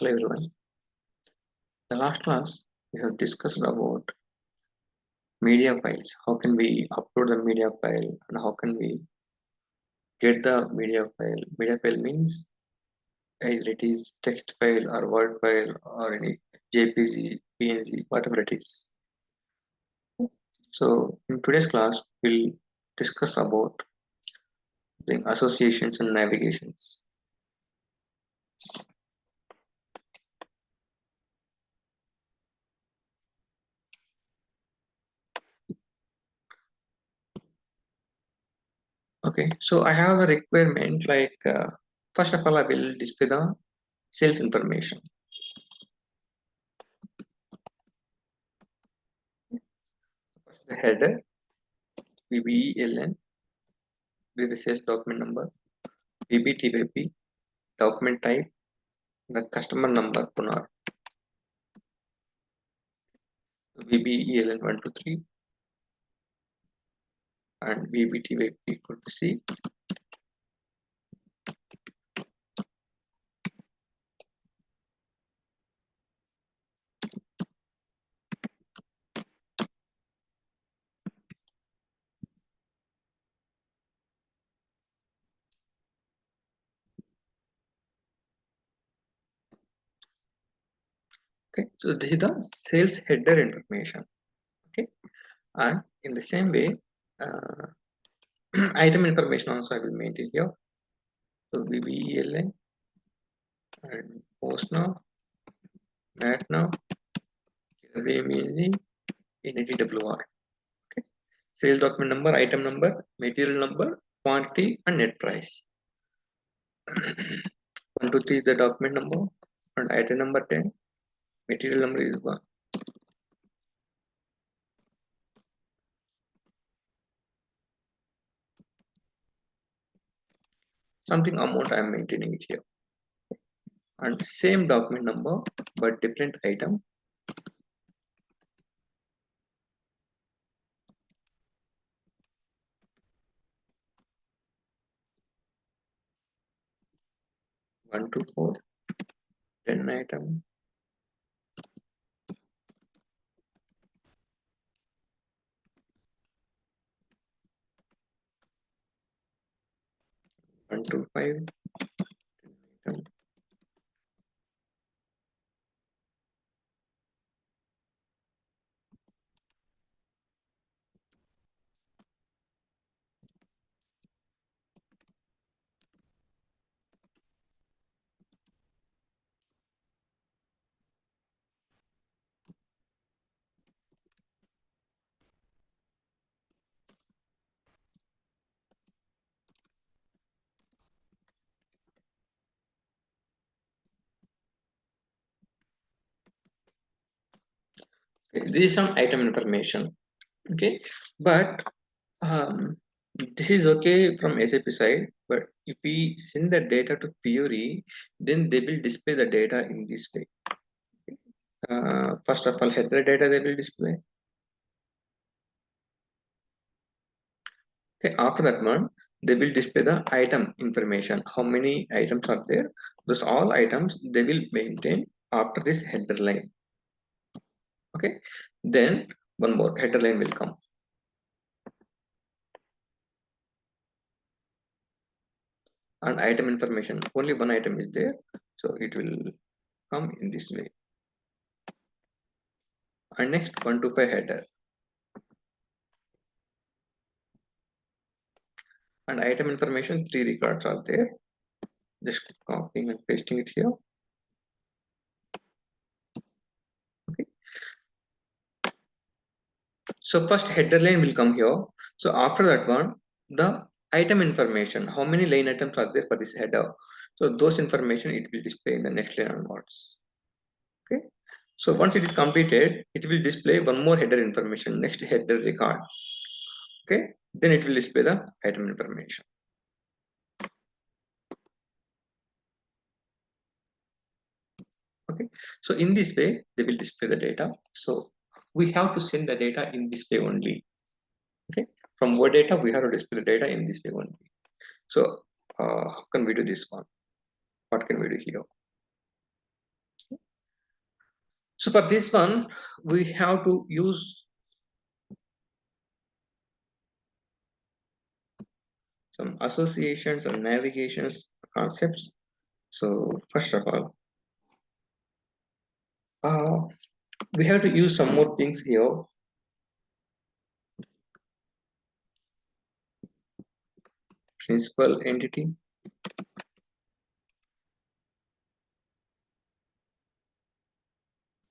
Hello everyone. The last class we have discussed about media files. How can we upload the media file and how can we get the media file? Media file means either it is text file or word file or any JPG, PNG, whatever it is. So in today's class we'll discuss about the associations and navigations. Okay, so I have a requirement like first of all I will display the sales information. The header VBELN with the sales document number, VBTYP, document type, the customer number Punar, VBELN123 and VBTYP equal to C. Okay, so this is the sales header information. Okay, and in the same way, item information also I will maintain here. So VBELN and post now, mat now, mainly in TWR. Okay, sales document number, item number, material number, quantity, and net price. 1, 2, 3 is the document number, and item number 10, material number is 1. Something amount I am maintaining it here. And same document number but different item. One to 4, 10 item. One to 5, 10 item. Okay, this is some item information. Okay, but this is okay from SAP side, but if we send the data to Fiori, then they will display the data in this way. First of all, header data they will display. Okay, after that one, they will display the item information. How many items are there? Those all items they will maintain after this header line. Okay, then one more header line will come. And item information, only one item is there, so it will come in this way. And next 1 to 5 header. And item information, 3 records are there. Just copying and pasting it here. Okay. So first header line will come here. So after that one, the item information, how many line items are there for this header? So those information it will display in the next line onwards. Okay. So once it is completed, it will display one more header information, next header record. Okay. Then it will display the item information. Okay. So in this way, they will display the data. So we have to send the data in this way only. Okay. From what data we have to display the data in this way only. So how can we do this one? What can we do here? So for this one, we have to use some associations and navigations concepts. So first of all, we have to use some more things here. Principal entity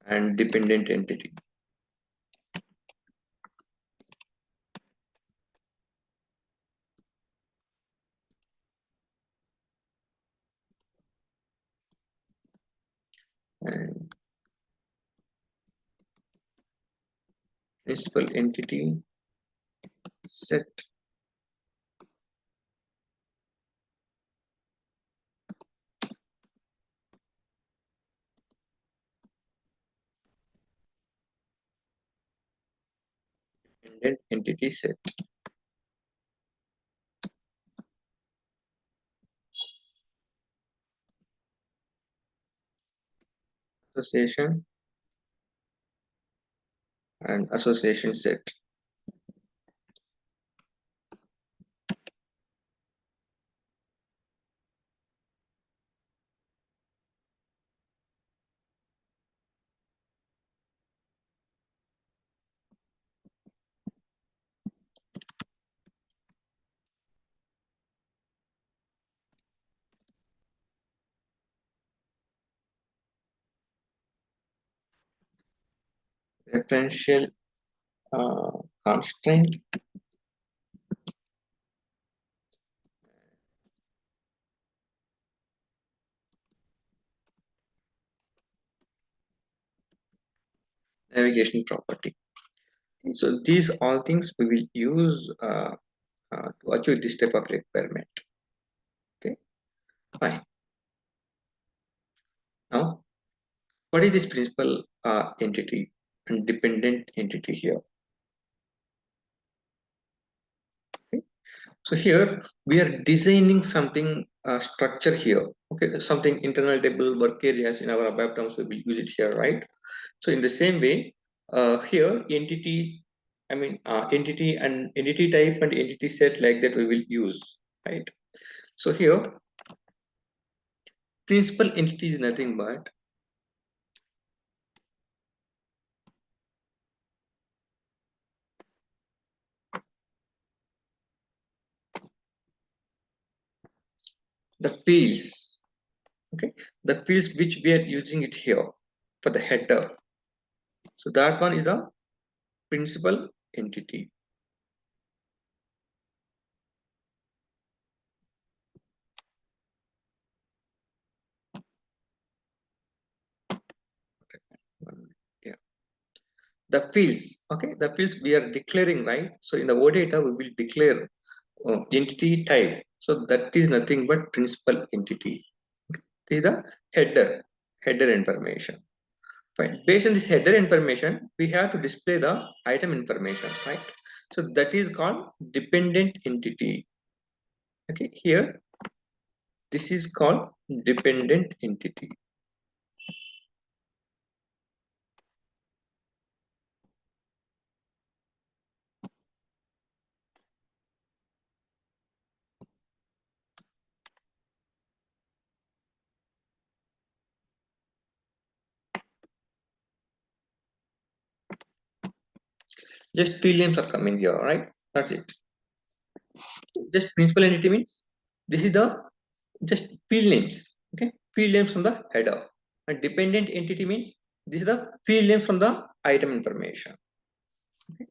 and dependent entity. And principal entity set dependent entity set association and association set. Referential constraint navigation property. So these all things we will use to achieve this type of requirement. Okay, fine. Now, what is this principal entity and dependent entity here? Okay. So here we are designing something structure here. Okay, something internal table work areas in our above terms we will use it here, right? So in the same way, here entity, entity and entity type and entity set like that we will use, right? So here principal entity is nothing but the fields. Okay, the fields which we are using it here for the header. So that one is the principal entity. Yeah, the fields. Okay, the fields we are declaring, right? So in the OData we will declare entity type. So that is nothing but principal entity. This is the header information. Fine. Based on this header information, we have to display the item information, right? So that is called dependent entity. Okay, here this is called dependent entity. Just field names are coming here, right? That's it. Just principal entity means this is the just field names. Okay, field names from the header. And dependent entity means this is the field names from the item information. Okay?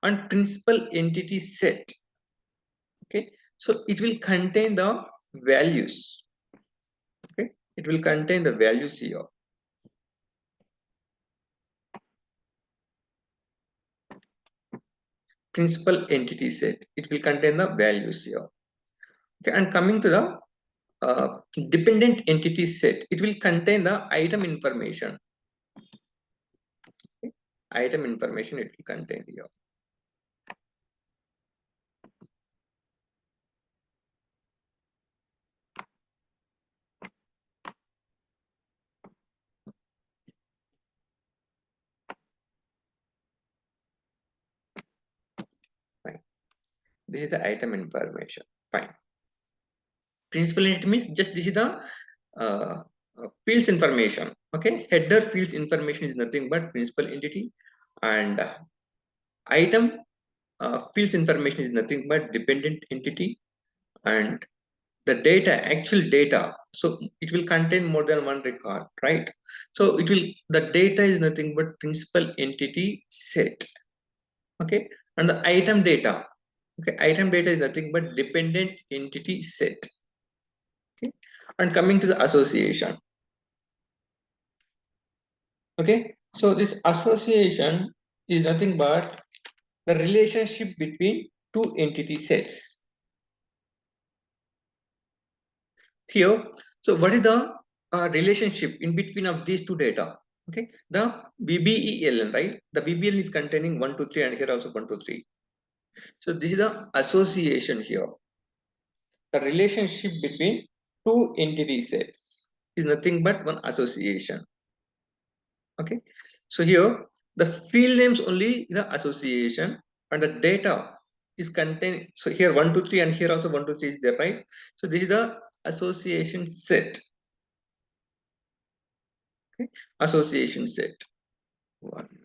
And principal entity set. Okay, so it will contain the values. Okay, it will contain the values here. Principal entity set, it will contain the values here. Okay, and coming to the dependent entity set, it will contain the item information. Okay? Item information it will contain here. This is the item information. Fine. Principal entity means just this is the uh, fields information. Okay, header fields information is nothing but principal entity, and item fields information is nothing but dependent entity, and the data, actual data, so it will contain more than one record, right? So it will, the data is nothing but principal entity set. Okay, and the item data, okay, item data is nothing but dependent entity set. Okay, and coming to the association. Okay, so this association is nothing but the relationship between two entity sets here. So what is the relationship in between of these two data? Okay, the BBELN, right? The BBL is containing 1 2 3, and here also 1 2 3. So this is the association here. The relationship between two entity sets is nothing but one association. Okay, so here the field names only the association, and the data is contained. So here 1 2 3, and here also 1 2 3 is there, right? So this is the association set. Okay, association set. One minute.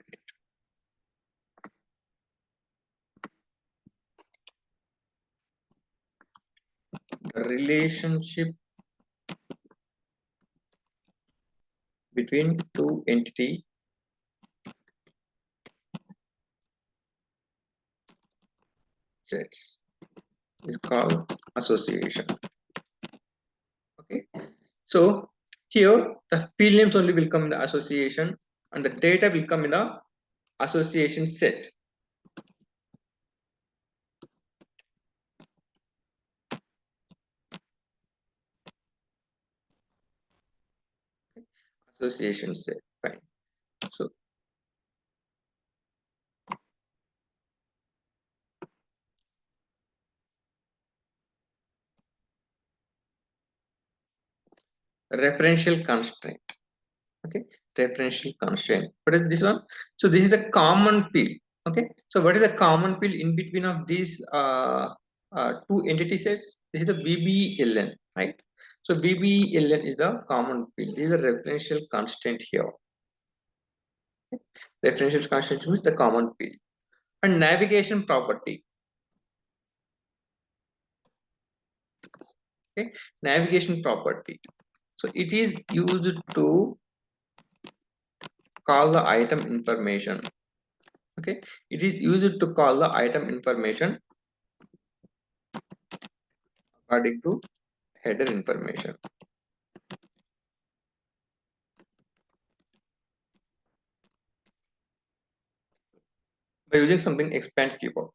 The relationship between two entity sets is called association. Okay, so here the field names only will come in the association, and the data will come in the association set. Association set. Fine. So referential constraint. Okay, referential constraint. What is this one? So this is the common field. Okay, so what is the common field in between of these two entity sets? This is the BBLN, right? So BBLN is the common field. This is the referential constraint here. Referential constraint means the common field. And navigation property. Okay, navigation property. So it is used to call the item information. Okay, it is used to call the item information according to header information. By using something expand keyboard.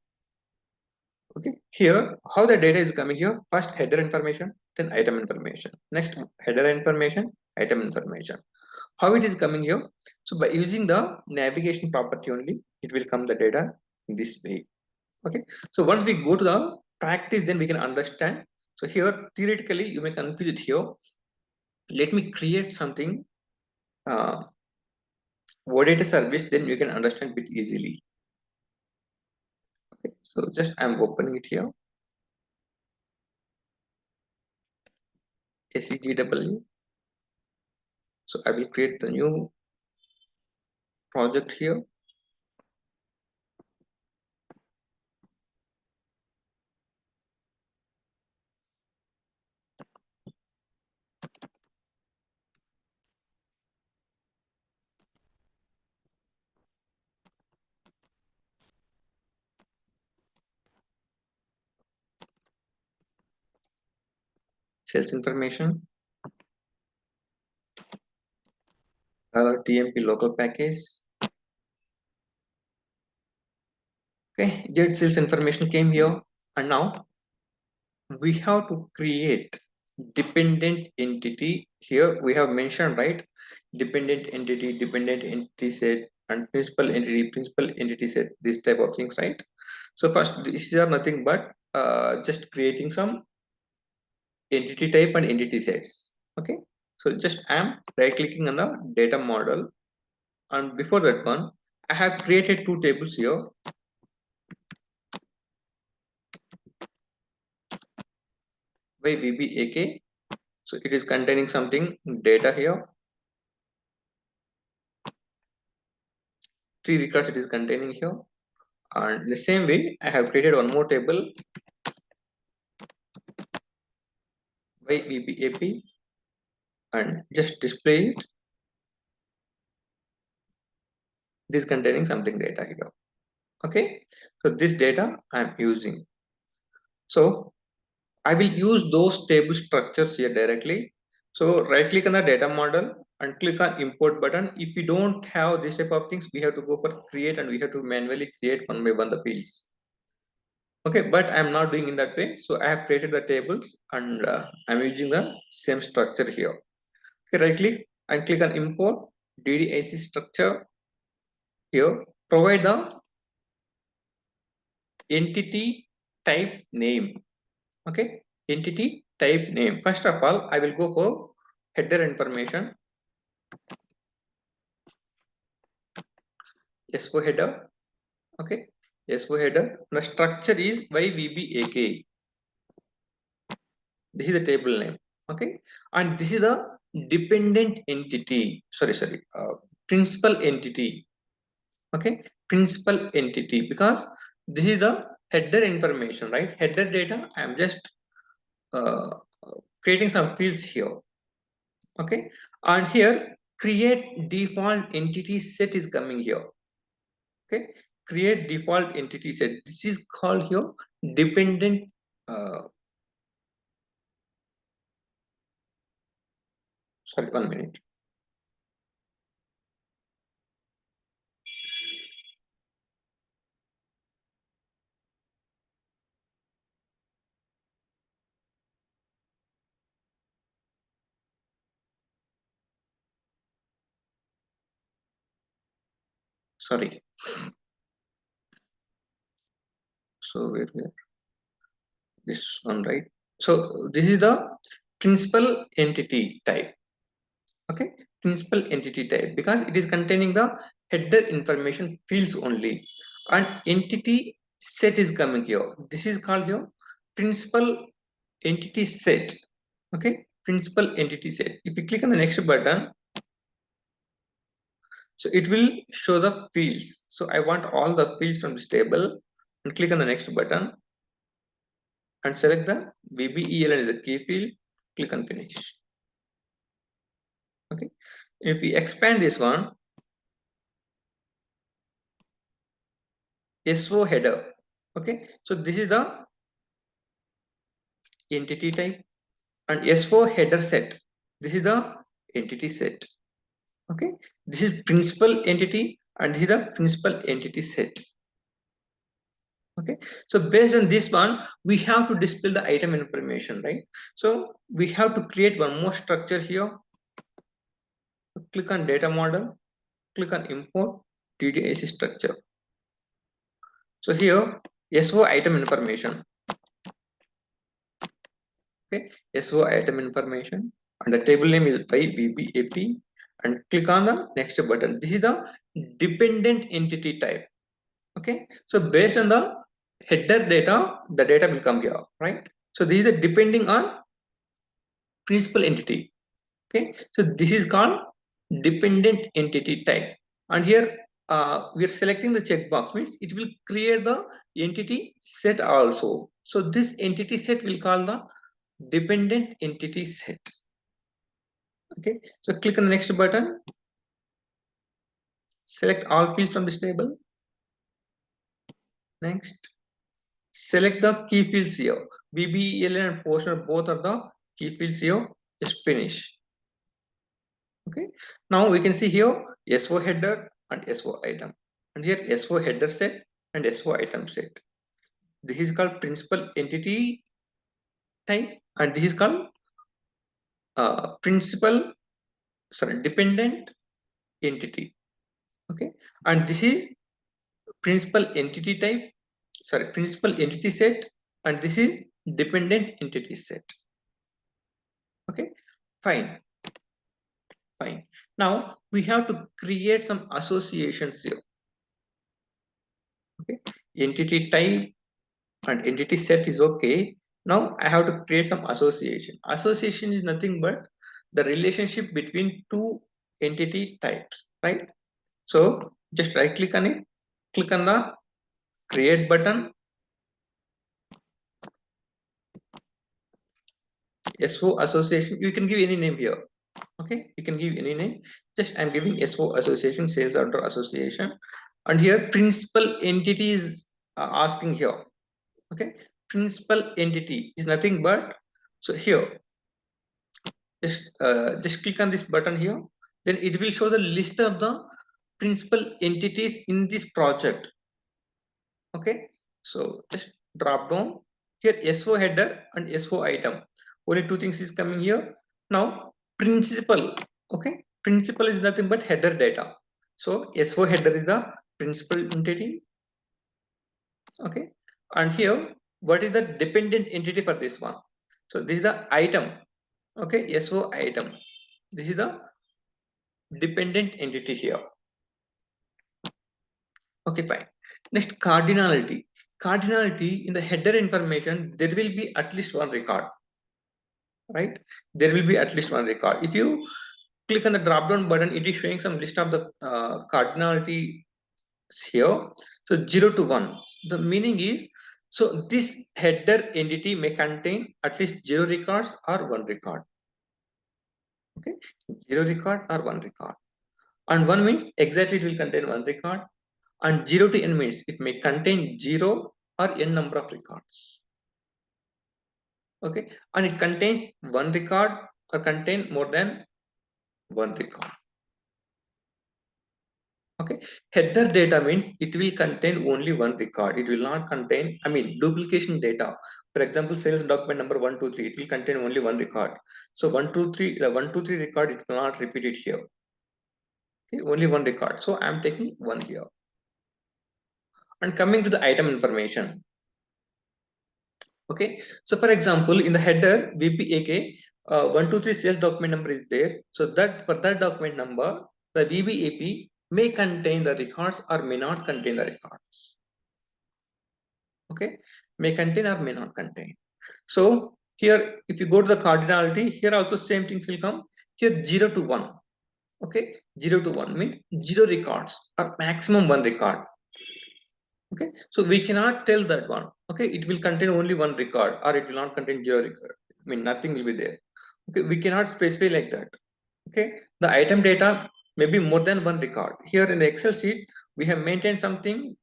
Okay, here how the data is coming here. First header information, then item information. Next header information, item information. How it is coming here? So by using the navigation property only, it will come the data in this way. Okay, so once we go to the practice, then we can understand. So here theoretically you may confuse it here. Let me create something OData service, then you can understand bit easily. Okay, so just I'm opening it here. SEGW. So I will create the new project here. Sales information, TMP local package. Okay, jet sales information came here, and now we have to create dependent entity. Here we have mentioned, right, dependent entity set, and principal entity set, this type of things, right? So first these are nothing but just creating some entity type and entity sets. Okay, so just I am right clicking on the data model, and before that one I have created two tables here. YBBAK. So it is containing something data here. 3 records it is containing here. And the same way, I have created one more table YBBAP and just display it. It is containing something data here. Okay, so this data I am using. So I will use those table structures here directly. So right click on the data model and click on import button. If we don't have this type of things, we have to go for create and we have to manually create one by one the fields. Okay, but I'm not doing in that way. So I have created the tables and I'm using the same structure here. Okay, right click and click on import DDIC structure here. Provide the entity type name. Okay, entity type name. First of all, I will go for header information. SO header. Okay, SO header. The structure is YVBAK. This is the table name. Okay, and this is the dependent entity. Principal entity. Okay, principal entity, because this is the header information, right? Header data. I am just uh, creating some fields here. Okay, and here create default entity set is coming here. Okay, create default entity set. This is called here dependent. Sorry, 1 minute. Sorry. So where this one, right? So this is the principal entity type. Okay, principal entity type, because it is containing the header information fields only, and entity set is coming here. This is called here principal entity set. Okay, principal entity set. If you click on the next button, so it will show the fields. So I want all the fields from this table, and click on the next button and select the BBEL as the key field. Click on finish. Okay, if we expand this one, SO header. Okay, so this is the entity type, and S4 header set. This is the entity set. Okay, this is principal entity and this is the principal entity set. Okay, so based on this one, we have to display the item information, right? So we have to create one more structure here. Click on data model, click on import DDIC structure. So here SO item information. Okay, SO item information, and the table name is by BBAP, and click on the next button. This is the dependent entity type. Okay, so based on the header data, the data will come here, right? So this is the depending on principal entity. Okay, so this is called dependent entity type, and here we are selecting the checkbox, means it will create the entity set also. So this entity set will call the dependent entity set. Okay, so click on the next button, select all fields from this table. Next, select the key fields here. BBEL and portion both are the key fields here. Just finish. Okay, now we can see here SO header and SO item, and here SO header set and SO item set. This is called principal entity type, and this is called dependent entity. Okay, and this is principal entity type, principal entity set, and this is dependent entity set. Okay, fine. Now we have to create some associations here. Okay, entity type and entity set is okay. Now I have to create some association. Association is nothing but the relationship between two entity types, right? So just right click on it, click on the create button, SO association. You can give any name here. Okay, you can give any name. Just I'm giving SO association, sales order association, and here principal entity is asking here. Okay, principal entity is nothing but, so here just click on this button here, then it will show the list of the principal entities in this project. Okay, so just drop down here, SO header and SO item, only two things is coming here. Now principal, okay, principal is nothing but header data, so SO header is the principal entity. Okay, and here what is the dependent entity for this one? So this is the item. Okay, SO item, this is the dependent entity here. Okay, fine. Next, cardinality. Cardinality, in the header information, there will be at least one record, right? There will be at least one record. If you click on the drop down button, it is showing some list of the cardinality here. So 0 to 1. The meaning is, so this header entity may contain at least 0 records or 1 record. Okay, 0 record or 1 record. And 1 means exactly it will contain 1 record. And 0 to n means it may contain 0 or n number of records. Okay, and it contains 1 record or contain more than 1 record. Okay, header data means it will contain only 1 record. It will not contain, I mean, duplication data. For example, sales document number 123, it will contain only 1 record. So 123, 123 record, it will not repeat it here. Okay, only 1 record. So I am taking 1 here. And coming to the item information. Okay, so for example, in the header VBAK 123 sales document number is there. So that for that document number, the VBAP may contain the records or may not contain the records. Okay, may contain or may not contain. So here, if you go to the cardinality, here also same things will come. Here 0 to 1. Okay, 0 to 1 means 0 records or maximum 1 record. Okay, so we cannot tell that one. Okay, it will contain only 1 record or it will not contain 0 record. I mean, nothing will be there. Okay, we cannot specify like that. Okay, the item data may be more than 1 record. Here in the Excel sheet, we have maintained something.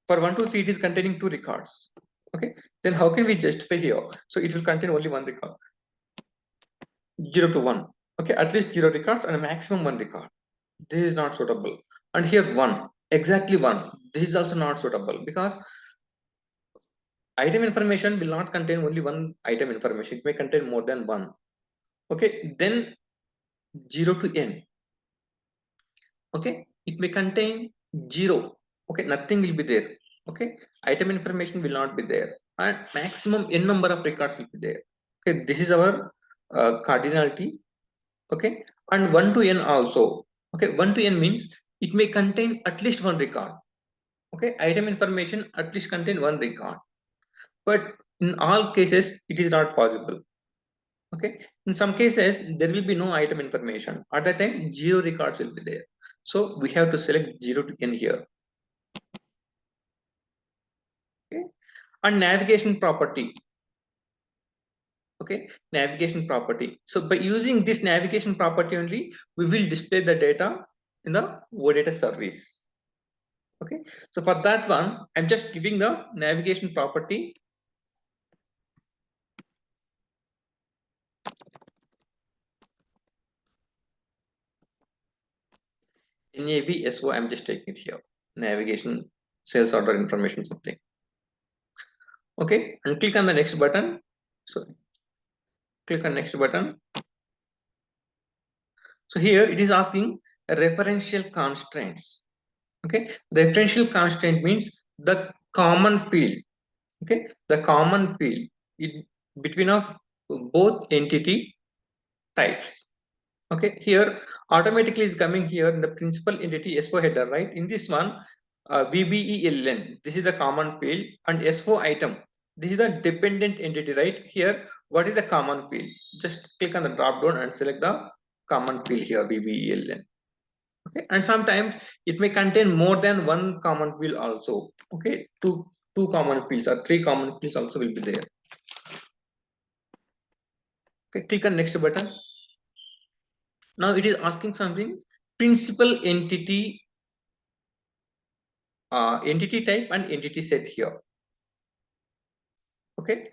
For 1 to 3, it is containing 2 records. Okay, then how can we justify here? So it will contain only 1 record. 0 to 1. Okay, at least 0 records and a maximum 1 record. This is not suitable. And here 1, exactly 1. This is also not suitable because item information will not contain only one item information. It may contain more than one. Okay, then 0 to n. Okay, it may contain 0. Okay, nothing will be there. Okay, item information will not be there. And maximum n number of records will be there. Okay, this is our cardinality. Okay, and 1 to n also. Okay, 1 to n means it may contain at least one record. Okay, item information at least contain one record. But in all cases, it is not possible. Okay, in some cases, there will be no item information. At that time, 0 records will be there. So we have to select 0 to n here. Okay, and navigation property. Okay, navigation property. So by using this navigation property only, we will display the data in the OData service. Okay, so for that one, I'm just giving the navigation property. NAVSO, I'm just taking it here. Navigation sales order information something. Okay, and click on the next button. So click on next button. So here it is asking referential constraints. Okay, referential constraint means the common field. Okay, the common field between of both entity types. Okay, here automatically is coming here in the principal entity SO header, right? In this one, VBELN, this is the common field, and SO item, this is the dependent entity, right? Here, what is the common field? Just click on the drop down and select the common field here, VBELN. Okay, and sometimes it may contain more than one common field also. Okay, two common fields or three common fields also will be there. Okay, click on next button. Now it is asking something principal entity, entity type and entity set here. Okay,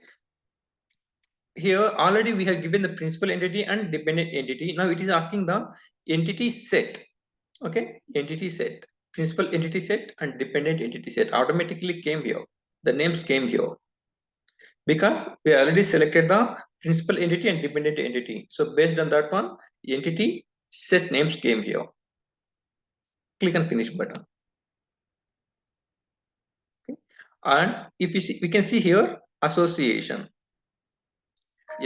here already we have given the principal entity and dependent entity. Now it is asking the entity set. Okay, entity set, principal entity set and dependent entity set automatically came here. The names came here because we already selected the principal entity and dependent entity. So based on that one, entity set names came here. Click on finish button. Okay. And if you see, we can see here association.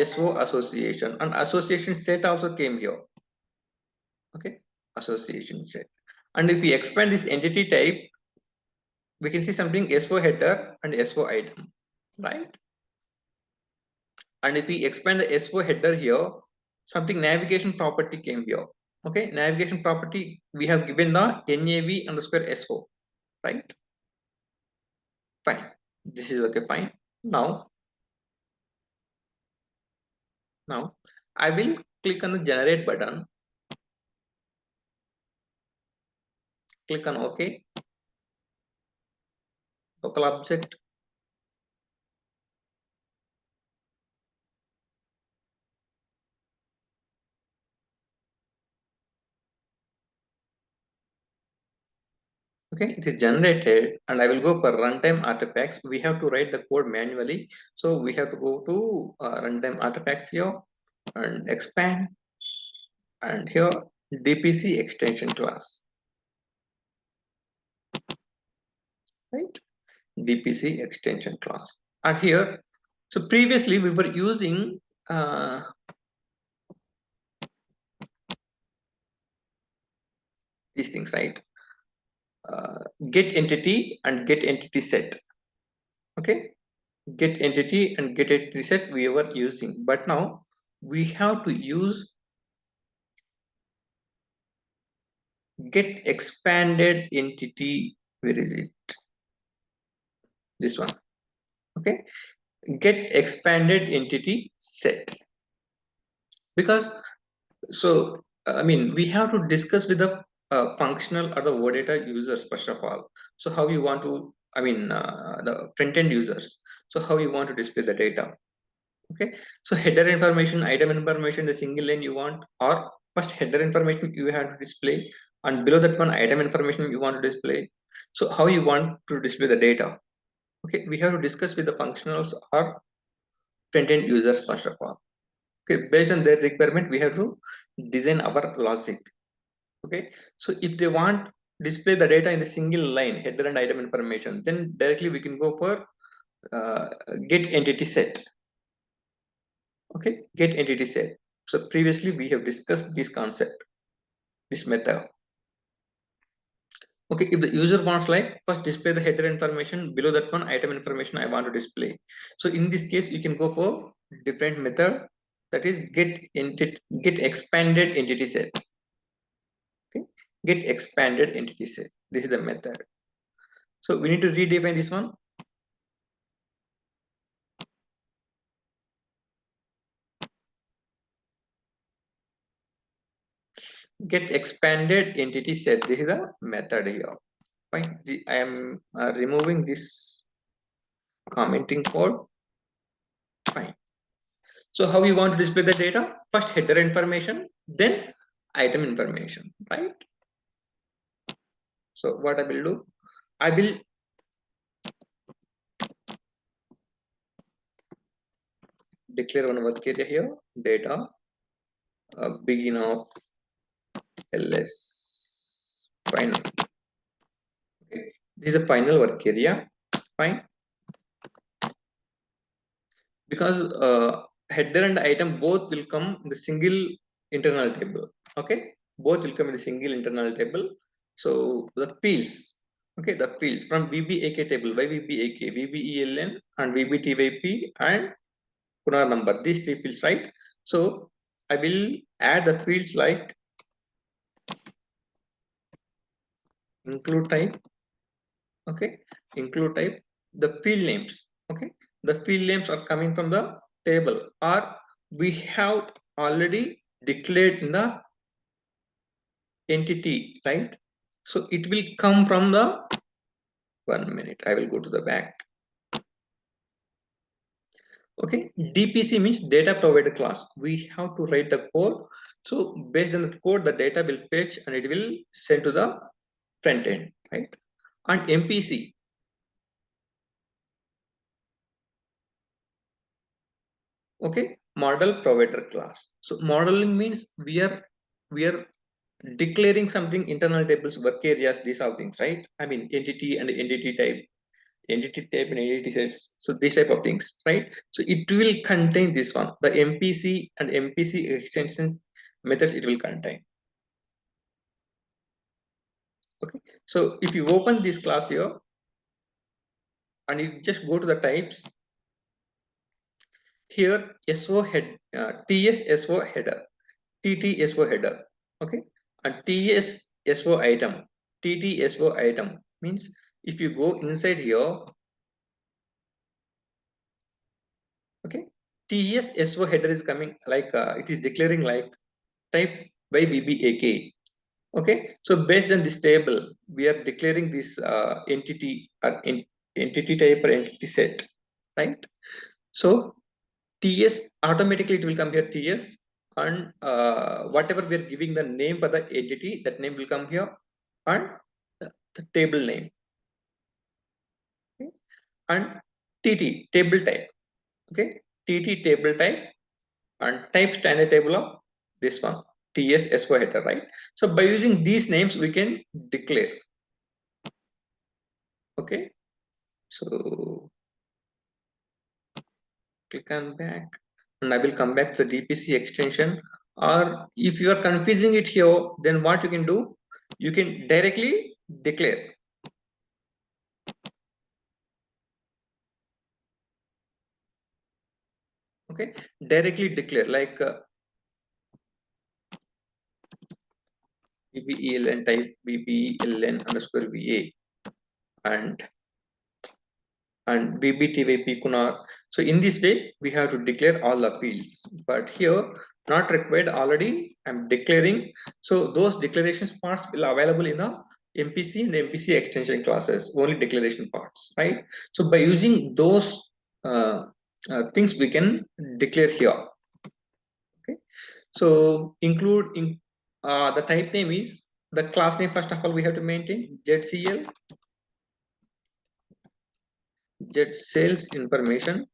SO association and association set also came here. Okay, association set. And if we expand this entity type, we can see something SO header and SO item, right? And if we expand the SO header here, something navigation property came here. Okay, navigation property, we have given the nav underscore SO, right? Fine. This is okay, fine. Now I will click on the generate button, click on OK, local object. Okay, it is generated and I will go for runtime artifacts. We have to write the code manually. So we have to go to runtime artifacts here and expand, and here DPC extension class, right? DPC extension class. And here, so previously we were using these things, right? Get entity and get entity set. Okay, get entity and get entity set we were using, but now we have to use get expanded entity. Where is it? This one. Okay, get expanded entity set, because so I mean we have to discuss with the functional or the OData users first of all. So how you want to, I mean the front end users, so how you want to display the data. Okay, so header information, item information, the single line you want, or first header information you have to display, and below that one item information you want to display. So how you want to display the data. Okay, we have to discuss with the functionals or front end users first of all. Okay, based on their requirement we have to design our logic. Okay, so if they want display the data in the single line header and item information, then directly we can go for uh, get entity set. Okay, get entity set. So previously we have discussed this concept, this method. Okay, if the user wants like first display the header information, below that one item information I want to display. So in this case you can go for different method, that is get expanded entity set. Okay, get expanded entity set. This is the method. So we need to redefine this one. Get expanded entity set. This is the method here. Fine. I am removing this commenting code. Fine. So how you want to display the data? First header information, then item information, right? So what I will do, I will declare one work area here, data, begin of ls final. Okay, this is a final work area. Fine, because header and item both will come in the single internal table. Okay, both will come in the single internal table. So the fields, Okay, the fields from VBAK table, YVBAK, VBELN and VBTYP and Punar number, these three fields, right? So I will add the fields like include type, okay, include type, the field names, okay, the field names are coming from the table or we have already declared in the entity, right? So it will come from the, 1 minute, I will go to the back. Okay, DPC means data provider class. We have to write the code. So based on the code, the data will fetch and it will send to the front end, right? And MPC, okay, model provider class. So modeling means we are declaring something, internal tables, work areas, these are things, right? I mean entity and entity type and entity sets. So these type of things, right? So it will contain this one, the MPC and MPC extension methods it will contain. Okay, so if you open this class here and you just go to the types here, SO head, TS SO header, TT SO header, okay, and TS SO item, TT SO item means if you go inside here, okay, TS SO header is coming like it is declaring like type by VBAK. Okay, so based on this table we are declaring this entity entity type or entity set, right? So TS automatically it will come here TS and whatever we are giving the name for the entity, that name will come here and the table name, okay? And TT table type, okay, TT table type and type standard table of this one, TS SO header, right? So by using these names we can declare, okay. So click on back and I will come back to the DPC extension. Or if you are confusing it here, then what you can do, you can directly declare, okay, directly declare like BBELN type BBELN underscore VA and BBTYP Kunar. So in this way, we have to declare all the fields. But here, not required already. I'm declaring. So those declarations parts will available in the MPC and MPC extension classes. Only declaration parts, right? So by using those things, we can declare here. Okay. So include in the type name is the class name. First of all, we have to maintain ZCL, Z sales information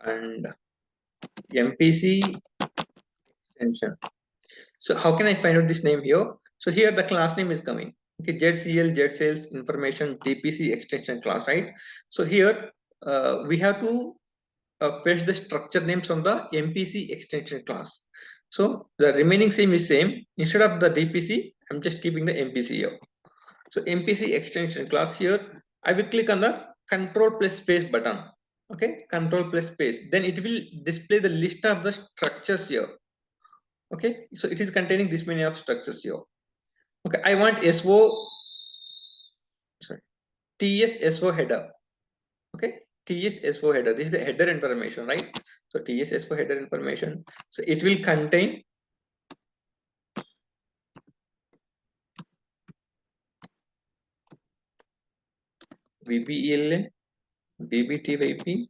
and MPC extension. So how can I find out this name here? So here the class name is coming. Okay, ZCL, Z sales information DPC extension class, right? So here we have to fetch the structure names from the MPC extension class. So the remaining same is same. Instead of the DPC, I'm just keeping the MPC here. So MPC extension class here, I will click on the control plus space button. Okay, control plus space. Then it will display the list of the structures here. Okay, so it is containing this many of structures here. Okay, I want sorry, TS header. Okay, TS header. This is the header information, right? So TS header information. So it will contain VBELN, VBTYP,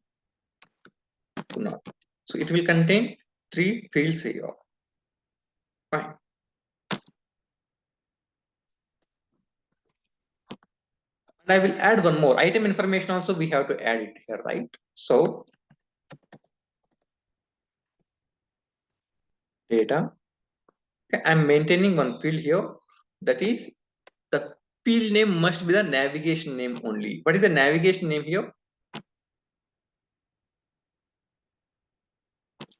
not. So it will contain three fields here. Fine. And I will add one more item information also. We have to add it here, right? So data. Okay, I'm maintaining one field here. That is the field name must be the navigation name only. What is the navigation name here?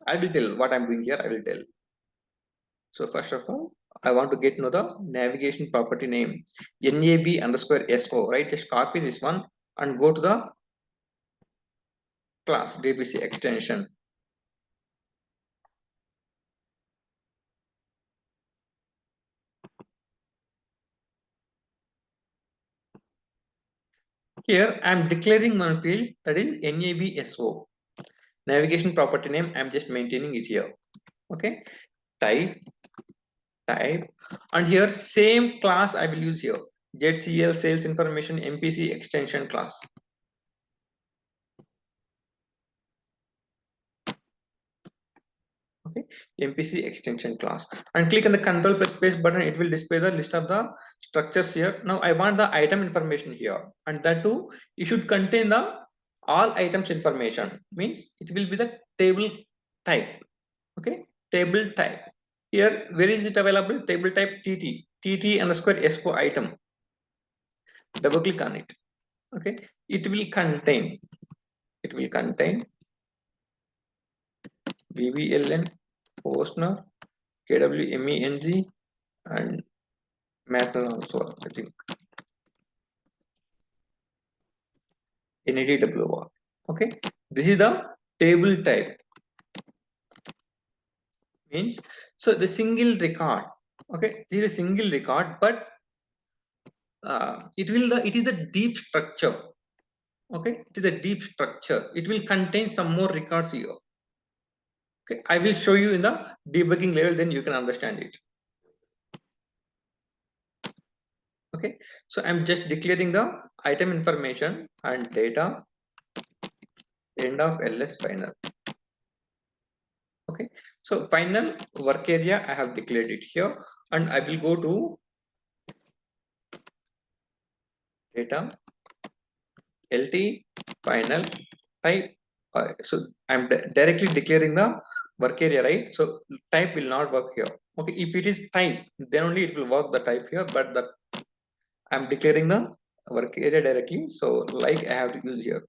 I will tell what I'm doing here. I will tell. So first of all, I want to get know the navigation property name NAB underscore SO, right? Just copy this one and go to the class DPC extension. Here I am declaring one field that is NABSO. Navigation property name, I am just maintaining it here. Okay, type, and here same class I will use here. ZCL sales information MPC extension class. Okay, MPC extension class, and click on the control plus space button. It will display the list of the structures here. Now I want the item information here, and that too it should contain the all items information, means it will be the table type. Okay, table type. Here where is it available? Table type tt underscore SO item. Double click on it. Okay, it will contain BBLN, Postner, KWMENG, and Matter also, I think, NADWR. Okay, this is the table type, means so the single record. Okay, this is a single record, but it is the deep structure. Okay, it is a deep structure. It will contain some more records here. Okay, I will show you in the debugging level, then you can understand it. Okay, so I'm just declaring the item information and data end of ls final. Okay, so final work area I have declared it here, and I will go to data lt final type. So I'm directly declaring the work area, right? So type will not work here. Okay, if it is type, then only it will work the type here, but the I'm declaring the work area directly. So like I have to use here,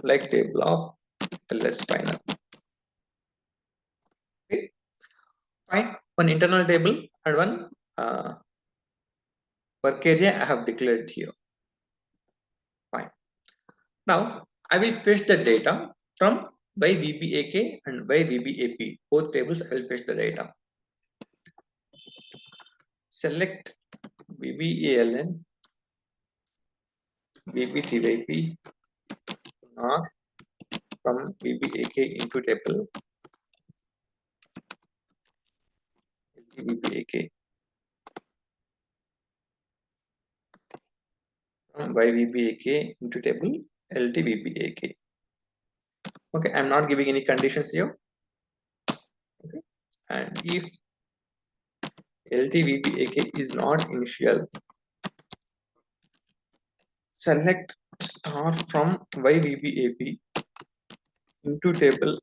like table of ls final. Okay, fine. One internal table and one work area I have declared here. Fine. Now I will paste the data from by VBAK and by VBAP. Both tables I will paste the data. Select VBALN, VBTYP, not from VBAK into table VBAK, from by VBAK into table LTVBAK. Okay, I'm not giving any conditions here. Okay, and if LTVBAK is not initial, select star from YVBAP into table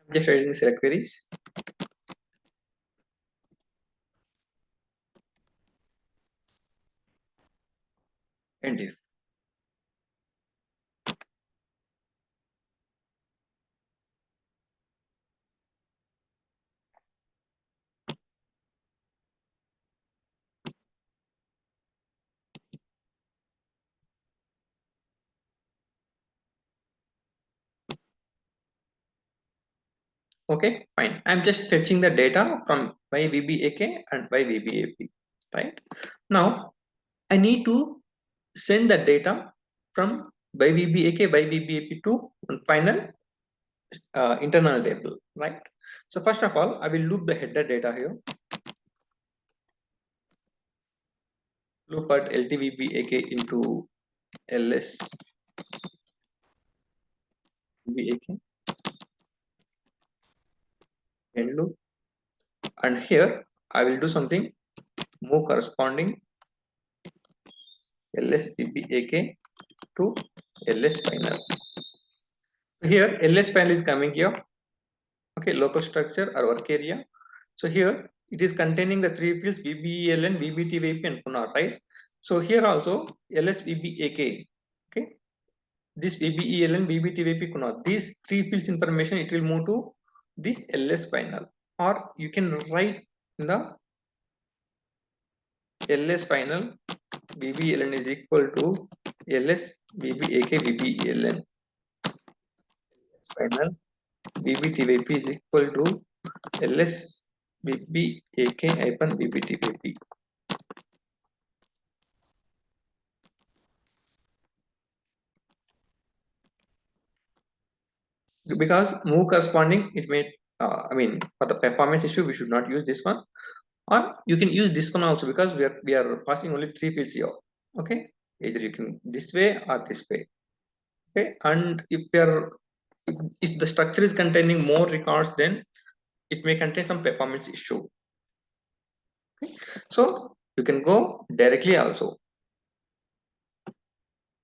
I'm just writing select queries and if. Okay, fine. I'm just fetching the data from YVBAK and YVBAP, right? Now I need to send the data from YVBAK, YVBAP to one final internal table, right? So first of all, I will loop the header data here. Loop at LTVBAK into LS VAK end loop, and here I will do something, move corresponding LS VBAK to LS final. Here LS final is coming here. Okay, local structure or work area. So here it is containing the three fields VBELN, VBTVP and Punar, right? So here also ls vbak, okay, this vbeln vbtvp kuna, these three fields information it will move to this ls final, or you can write in the ls final vbln is equal to ls vbak vbln final vbtvp is equal to ls vbak hyphen vbtvp, because move corresponding it may I mean for the performance issue we should not use this one, or you can use this one also because we are passing only three fields here, okay, either you can this way or this way, okay, and if the structure is containing more records then it may contain some performance issue, so you can go directly also,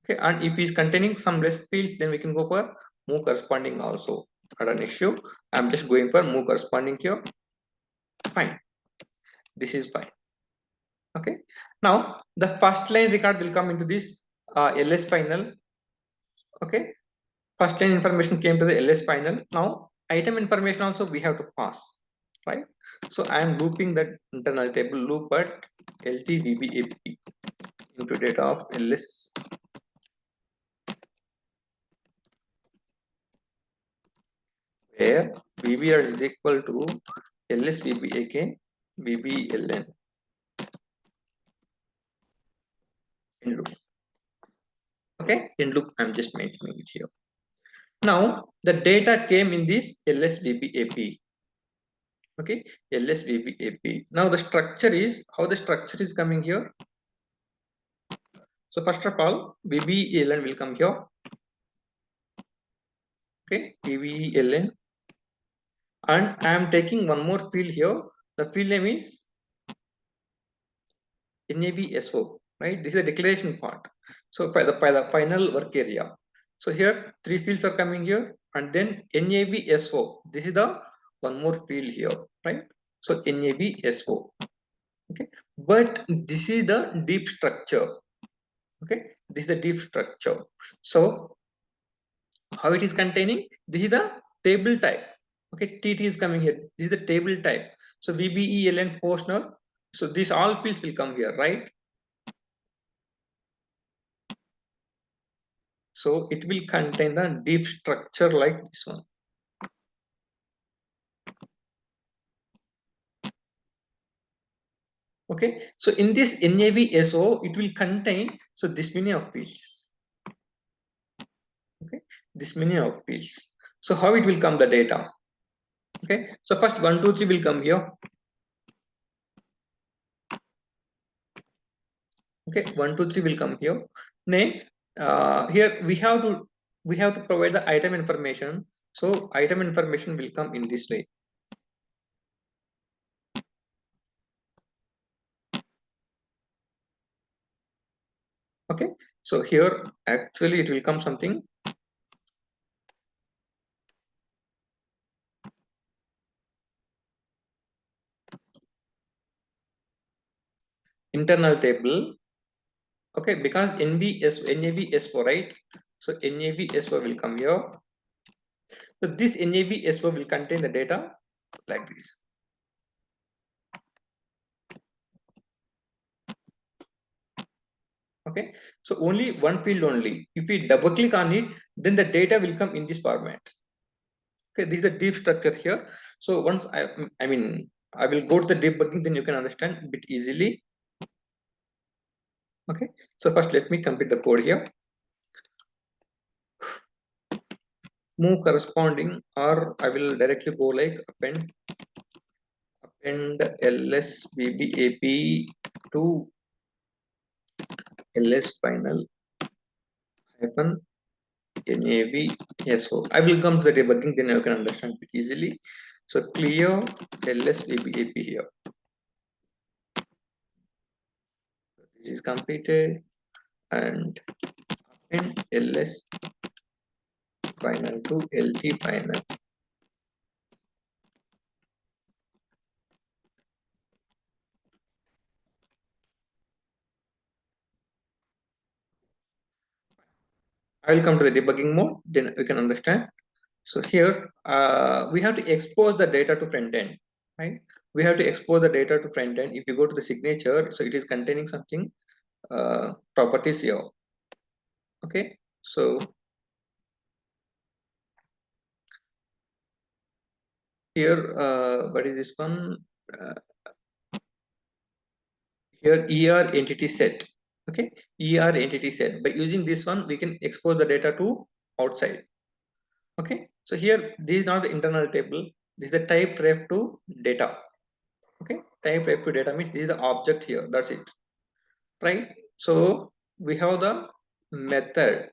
okay, and if it's containing some less fields then we can go for move corresponding also, not an issue. I'm just going for move corresponding here, fine, this is fine, okay. Now the first line record will come into this ls final, okay, first line information came to the ls final. Now item information also we have to pass, right? So I am looping that internal table loop at ltvbap into data of ls, where vbr is equal to ls vbak vbln in loop, okay, in loop I'm just making it here. Now the data came in this ls vbap, okay, ls vbap. Now the structure is how the structure is coming here. So first of all vbln will come here, okay, vbln, and I am taking one more field here. The field name is nabso, right? This is the declaration part. So by the final work area, so here three fields are coming here, and then nabso, this is the one more field here, right? So nabso, okay, but this is the deep structure, okay, this is the deep structure. So how it is containing, this is the table type, okay, tt is coming here, this is the table type. So vbeln portional, so these all fields will come here, right? So it will contain the deep structure like this one, okay. So in this nabso it will contain so this many of fields, okay, this many of fields. So how it will come the data, okay, so first 1 2 3 will come here, okay, 1 2 3 will come here. Name, here we have to provide the item information, so item information will come in this way, okay. So here actually it will come something internal table, okay, because nabs4, right? So nabs4 will come here. So this nabs4 will contain the data like this, okay. So only one field only, if we double click on it then the data will come in this format, okay. This is the deep structure here. So once I mean I will go to the debugging, then you can understand a bit easily, okay. So first let me complete the code here. Move corresponding, or I will directly go like append ls vbap to ls final hyphen navso. I will come to the debugging, then you can understand it easily. So clear ls vbap here, this is completed, and append ls final to lt final. I will come to the debugging mode, then we can understand. So here we have to expose the data to front end, right? We have to expose the data to front end. If you go to the signature, so it is containing something properties here. Okay, so here what is this one? Uh, Here ER entity set. Okay, ER entity set. By using this one, we can expose the data to outside. Okay, so here this is not the internal table. This is the type ref to data. Okay, type ref to data means this is the object here. That's it, right? So we have the method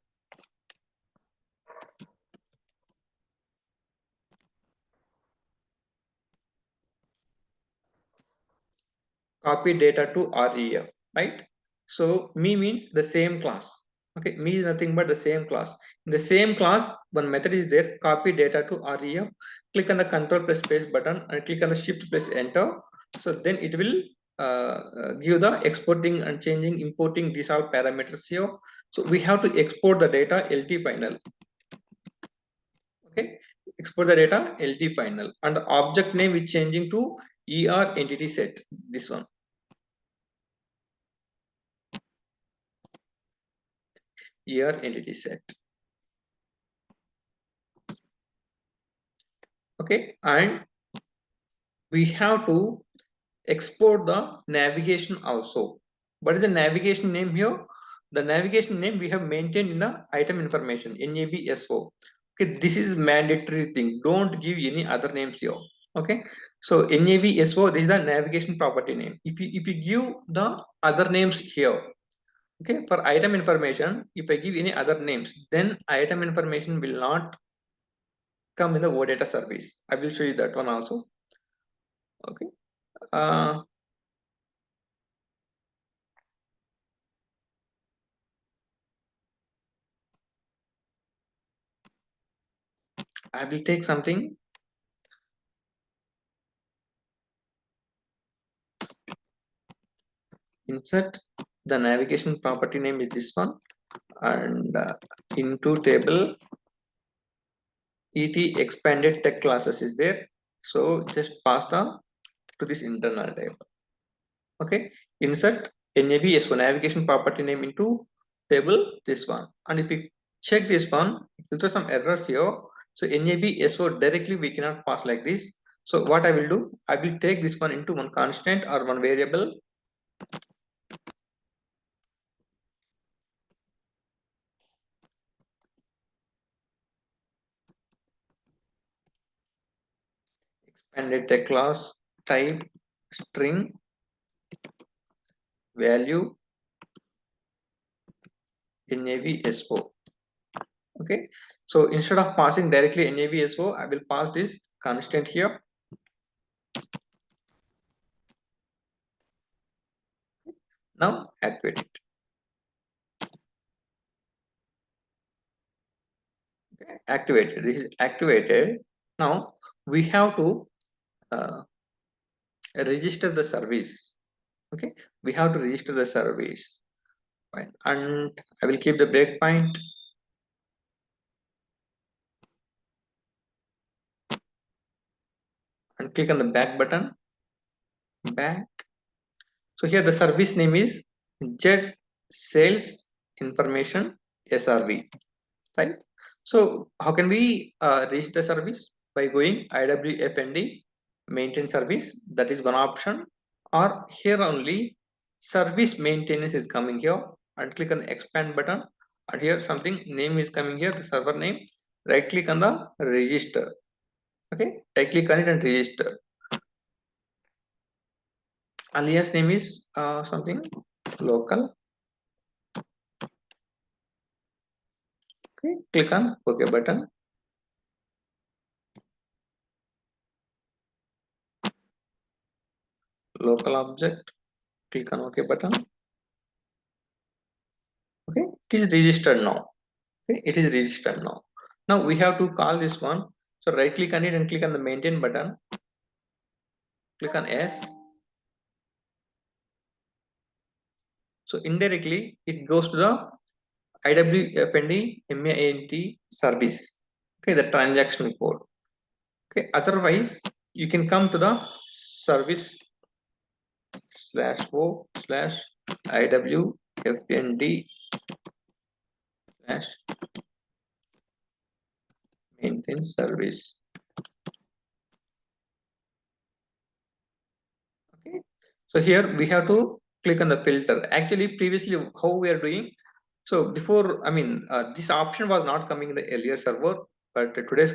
copy data to ref, right? So me means the same class. Okay, me is nothing but the same class. In the same class, one method is there, copy data to ref. Click on the control plus space button and click on the shift plus enter. So then it will give the exporting and changing, importing these all parameters here. So we have to export the data LT final. Okay, export the data LT final, and the object name is changing to ER entity set. This one, ER entity set. Okay, and we have to export the navigation also. What is the navigation name here? The navigation name we have maintained in the item information, NAVSO. Okay, this is mandatory thing, don't give any other names here. Okay, so NAVSO, this is the navigation property name. If you give the other names here, okay, for item information, if I give any other names, then item information will not come in the OData service. I will show you that one also. Okay, uh, I will take something. Insert the navigation property name is this one, and into table et expanded tech classes is there. So just pass the to this internal table. Okay, insert NAVSO navigation property name into table this one, and if we check this one, it will throw some errors here. So NAVSO directly we cannot pass like this. So what I will do, I will take this one into one constant or one variable. Expanded tech class type string value NAVSO. Okay, so instead of passing directly NAVSO, I will pass this constant here. Now activate it. Okay, activated. This is activated. Now we have to uh, register the service. Okay, we have to register the service. Fine. And I will keep the breakpoint and click on the back button. Back. So here the service name is Jet Sales Information SRV. Right? So how can we reach the service? By going IWFND maintain service, that is one option, or here only service maintenance is coming here, and click on the expand button, and here something name is coming here, the server name. Right click on the register. Okay, right click on it and register. Alias name is something local. Okay, click on OK button. Local object, click on OK button. Okay, it is registered now. Okay, it is registered now. Now we have to call this one. So right click on it and click on the maintain button. Click on S. So indirectly it goes to the IWFND MANT service. Okay, the transaction code. Okay, otherwise you can come to the service /o /IWFND slash maintain service. Okay, so here we have to click on the filter. Actually, previously how we are doing. So before, I mean, this option was not coming in the earlier server, but today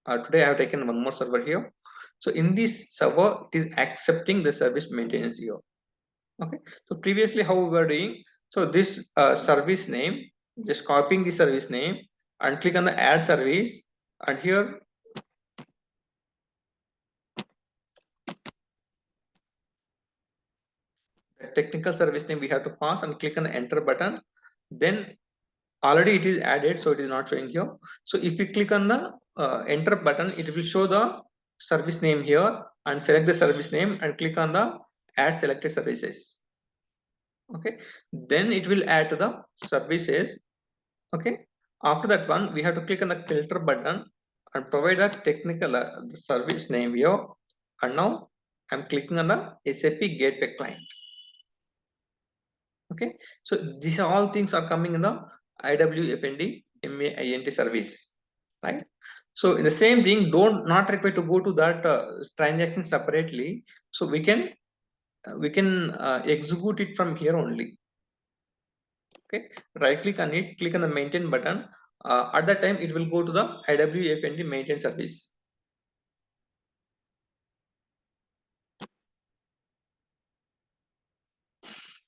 I have taken one more server here. So in this server, it is accepting the service maintenance here. Okay, so previously how we were doing. So this service name, just copying the service name and click on the add service, and here the technical service name we have to pass and click on the enter button. Then already it is added, so it is not showing here. So if you click on the enter button, it will show the service name here, and select the service name and click on the add selected services. Okay, then it will add to the services. Okay, after that one we have to click on the filter button and provide a technical the service name here, and now I'm clicking on the SAP gateway client. Okay, so these all things are coming in the IWFND MAINT service, right? So in the same thing, don't not require to go to that transaction separately. So we can execute it from here only. Okay, right click on it, click on the maintain button. At that time, it will go to the IWFND maintain service.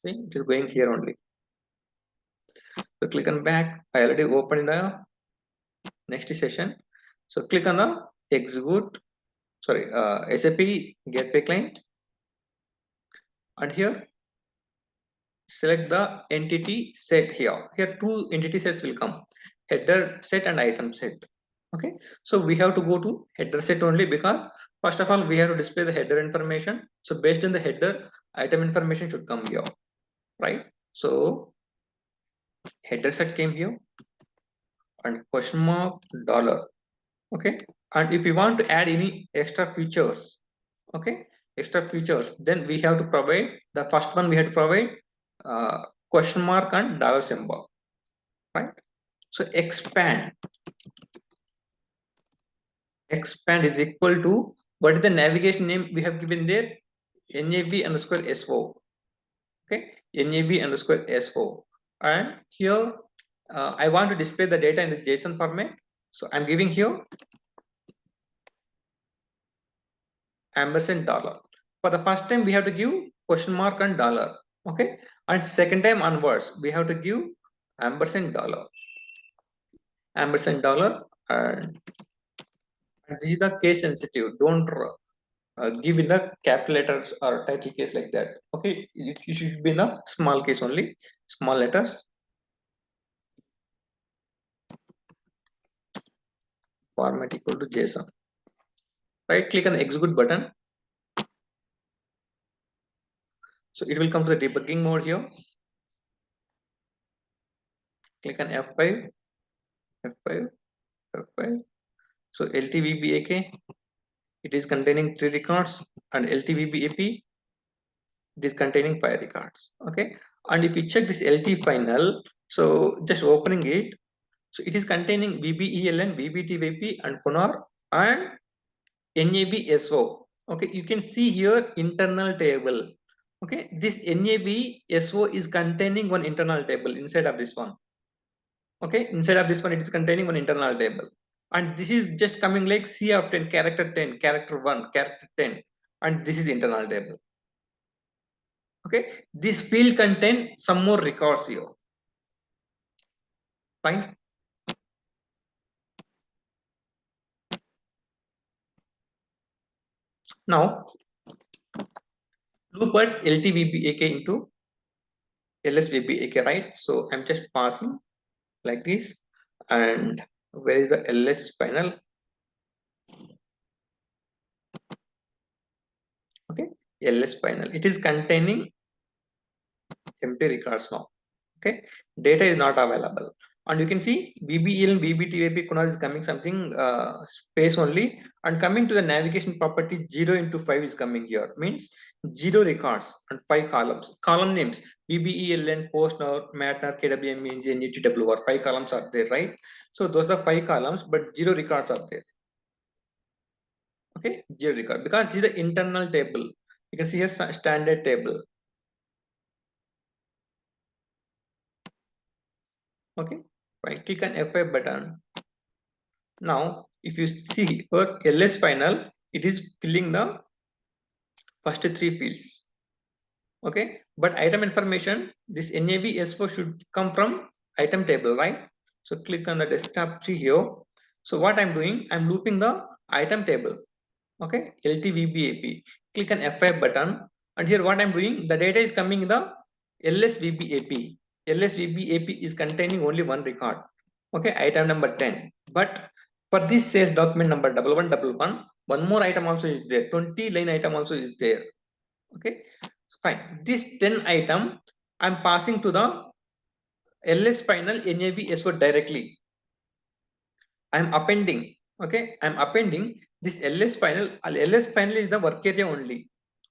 See, it is going here only. So click on back. I already opened the next session. So click on the execute. Sorry, SAP gateway client, and here select the entity set here. Here two entity sets will come: header set and item set. Okay, so we have to go to header set only, because first of all we have to display the header information. So based on the header, item information should come here, right? So header set came here and question mark dollar. Okay, and if we want to add any extra features, okay, extra features, then we have to provide the first one. We have to provide question mark and dollar symbol, right? So expand is equal to, what is the navigation name we have given there? nav underscore so. Okay, nav underscore so. And here I want to display the data in the JSON format, so I'm giving here ampersand dollar. For the first time we have to give question mark and dollar. Okay, and second time onwards we have to give ampersand dollar, and this is the case sensitive. Don't give in the capital letters or title case like that. Okay, it should be in a small case only, small letters. Format equal to JSON. Right click on the execute button. So it will come to the debugging mode here. Click on F5, F5, F5. So LTVBAK, it is containing 3 records, and LTVBAP, it is containing 5 records. Okay, and if you check this LT final, so just opening it, so it is containing BBELN, BBTVP, and Punar, and NABSO. Okay, you can see here internal table. Okay, this NABSO is containing one internal table inside of this one. Okay, inside of this one it is containing one internal table, and this is just coming like C of 10, character 10, character 1, character 10, and this is internal table. Okay, this field contain some more records here. Fine. Now loop at LTVBAK into LSVBAK, right? So I'm just passing like this, and where is the LS final? Okay, LS final, it is containing empty records now. Okay, data is not available, and you can see BBEL and BBTAP Kunal is coming something space only, and coming to the navigation property 0 into 5 is coming here, means 0 records and 5 columns. Column names BBELN, PostNor, MATNR, KWME, NUTWR, 5 columns are there, right? So those are 5 columns, but 0 records are there. Okay, 0 record because this is the internal table. You can see a standard table. Okay, right, click on F5 button. Now, if you see our LS final, it is filling the first 3 fields. Okay, but item information, this NAV S4 should come from item table, right? So click on the desktop tree here. So what I'm doing, I'm looping the item table. Okay, LTVBAP. Click on F5 button, and here what I'm doing, the data is coming in the LSVBAP. LSVBAP is containing only one record. Okay, item number 10. But for this sales document number 1111, one more item also is there. 20 line item also is there. Okay, fine. This 10 item I'm passing to the LS final NAV SO directly. I'm appending. Okay, I'm appending this LS final. LS final is the work area only.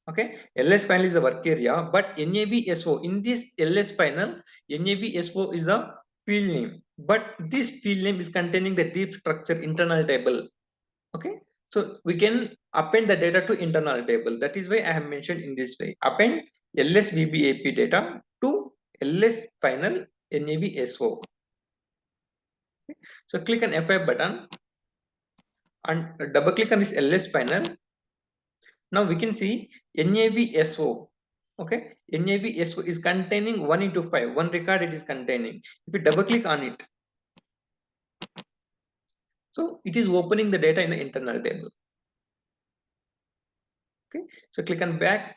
Okay, LS final is the work area, but NAV SO in this LS final, NAV SO is the field name. But this field name is containing the deep structure internal table. Okay, so we can append the data to internal table. That is why I have mentioned in this way. Append LS VBAP data to LS final NAV SO. So click on F5 button and double click on this LS panel. Now we can see NAVSO. Okay, NAVSO is containing 1 into 5, one record it is containing. If you double click on it, so it is opening the data in the internal table. Okay, so click on back.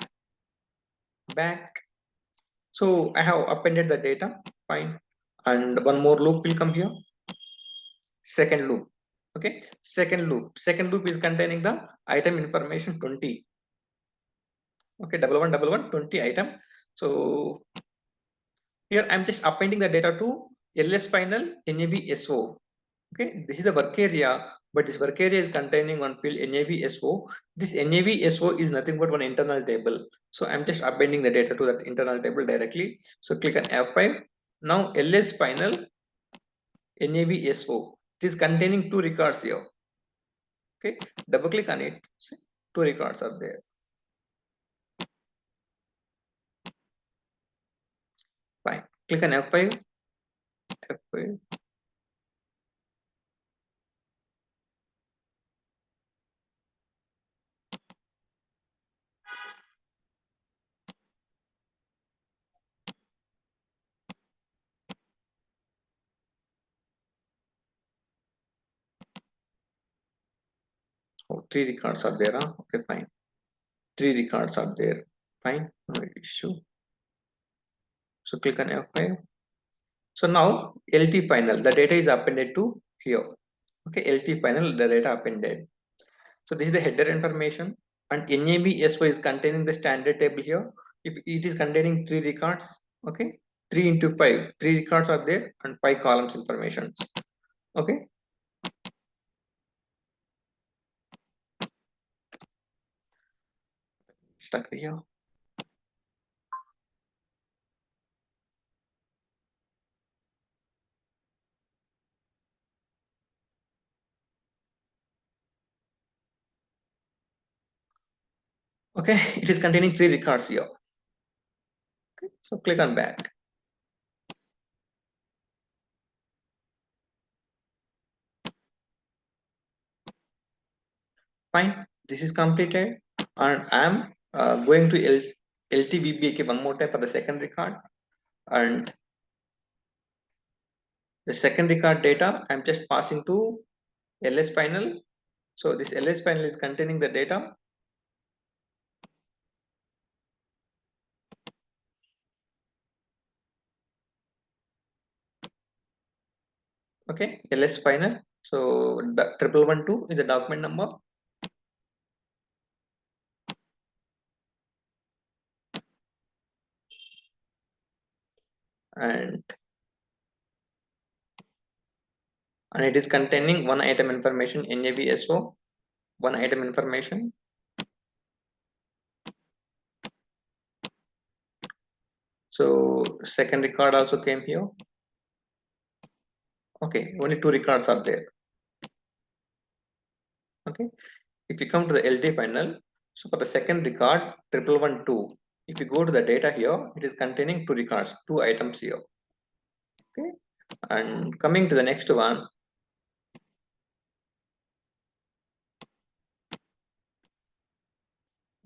So I have appended the data, fine. And one more loop will come here. Second loop. Okay, second loop is containing the item information 20. Okay, 1111 20 item. So here I'm just appending the data to LS final NAV SO. Okay, this is the work area, but this work area is containing one field NAV SO. This NAV SO is nothing but one internal table. So I'm just appending the data to that internal table directly. So click on F5. Now LS final NAV SO. It is containing 2 records here. Okay, double click on it. See, 2 records are there. Fine. Click on F5. F5. Oh, 3 records are there. Huh? Okay, fine. 3 records are there. Fine, no issue. So click on F5. So now LT final, the data is appended to here. Okay, LT final, the data appended. So this is the header information, and NAV SO is containing the standard table here. If it is containing 3 records, okay, 3 into 5, 3 records are there and 5 columns information. Okay. Stuck here. Okay, it is containing 3 records here. Okay, so click on back. Fine, this is completed, and I am going to LTVBAK one more time for the second record, and the second record data I'm just passing to LS final. So this LS final is containing the data. Okay, LS final. So the 1112 is the document number. and it is containing one item information NAVSO, one item information. So second record also came here. Okay, only two records are there. Okay, if you come to the LD final, so for the second record 1112, if you go to the data here, it is containing two records, two items here. Okay, and coming to the next one,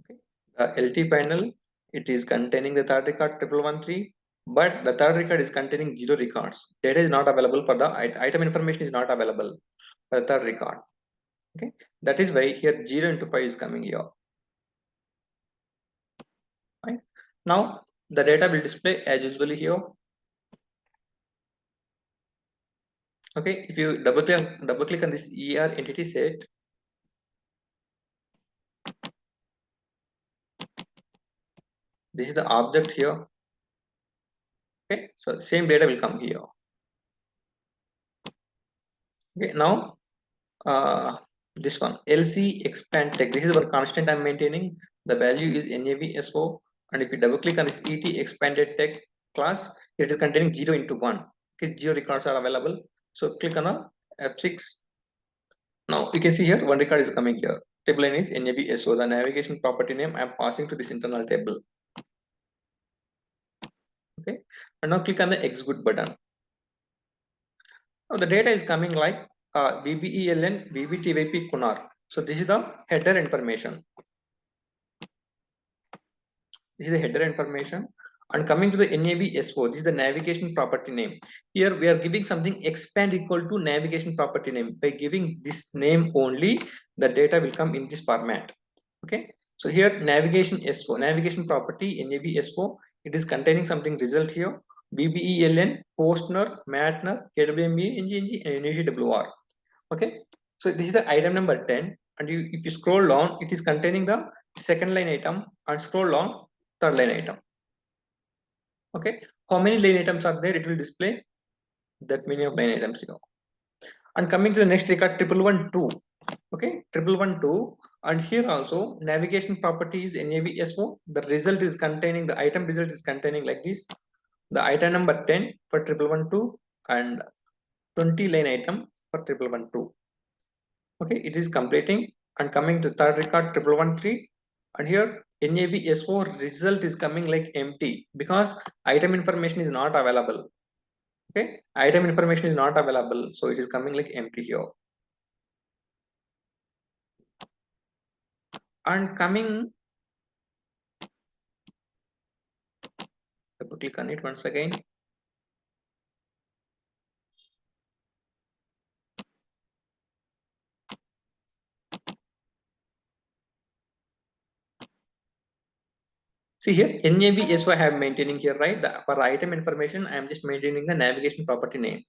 okay, the LT panel, it is containing the third record 1113, but the third record is containing zero records. Data is not available for the item information is not available for the third record. Okay, that is why here 0 into 5 is coming here. Right now, the data will display as usually here. Okay, if you double click on this ER entity set, this is the object here. Okay, so same data will come here. Okay, now this one LC expand tech. This is our constant I'm maintaining. The value is NAVSO, and if you double click on this ET expanded tech class, it is containing 0 into 1. Okay, 0 records are available. So click on a F6. Now you can see here one record is coming here. Table name is NAVSO. The navigation property name I'm passing to this internal table. Okay, and now click on the execute button. Now the data is coming like VBELN VBTYP Kunar. So this is the header information. This is the header information. And coming to the NAVSO, this is the navigation property name. Here we are giving something expand equal to navigation property name. By giving this name only, the data will come in this format. Okay. So here navigation SO, navigation property NAVSO, it is containing something result here. BBELN, Postner, Matner, KWME, NGNG, and NGWR. Okay. So this is the item number 10. And if you scroll down, it is containing the second line item, and scroll down, third line item. Okay, how many line items are there? It will display that many of line items here. And coming to the next record, 1112. Okay, 1112, and here also navigation properties NAVSO. The result is containing, the item result is containing like this. The item number 10 for 1112 and 20 line item for 1112. Okay, it is completing. And coming to third record 1113, and here NAVSO result is coming like empty because item information is not available. Okay, item information is not available, so it is coming like empty here. And coming, double click on it once again. See here, NAVSO I have maintaining here, right? For item information, I am just maintaining the navigation property name.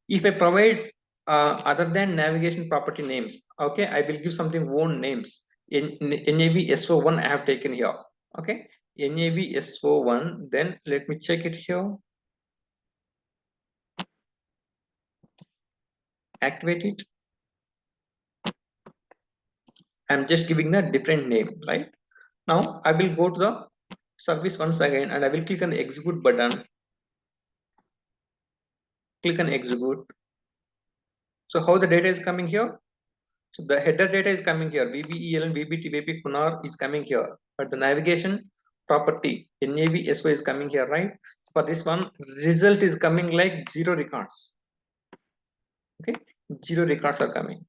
If I provide other than navigation property names, okay, I will give something own names. In NAVSO1 I have taken here. Okay, NAVSO1, then let me check it here. Activate it. I'm just giving a different name, right? Now I will go to the service once again and I will click on the execute button. Click on execute. So how the data is coming here? So the header data is coming here. VBEL and VBTBP Kunar is coming here. But the navigation property NAVSO is coming here, right? For this one, result is coming like 0 records. Okay, 0 records are coming.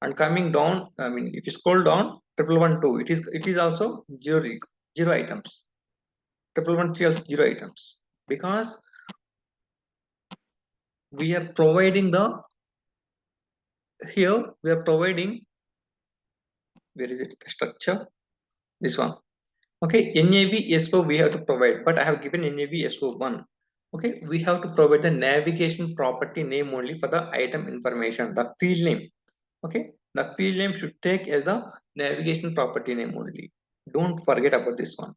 And coming down, I mean, if you scroll down, 1112, it is also 0 items. 1113 also 0 items because we are providing the here we are providing, where is it, the structure, this one. Okay, NAVSO we have to provide, but I have given NAVSO1. Okay, we have to provide the navigation property name only for the item information, the field name. Okay, the field name should take as the navigation property name only. Don't forget about this one.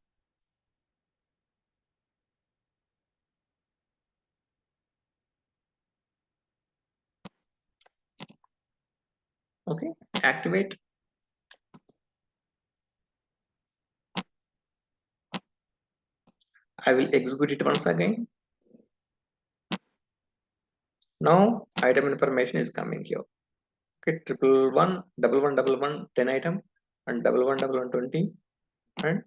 Okay, activate. I will execute it once again. Now item information is coming here. Okay, 111, 1111, 10 item, and 1111, 20, and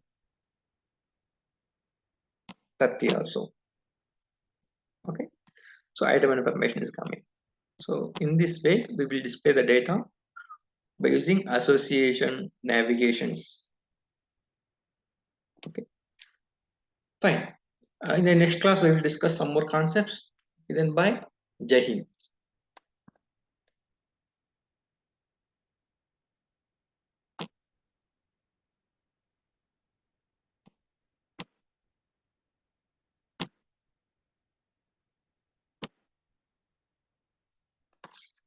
30 also. Okay, so item information is coming. So in this way, we will display the data by using association navigations. Okay, fine. In the next class, we will discuss some more concepts. Then bye. Jai Hind.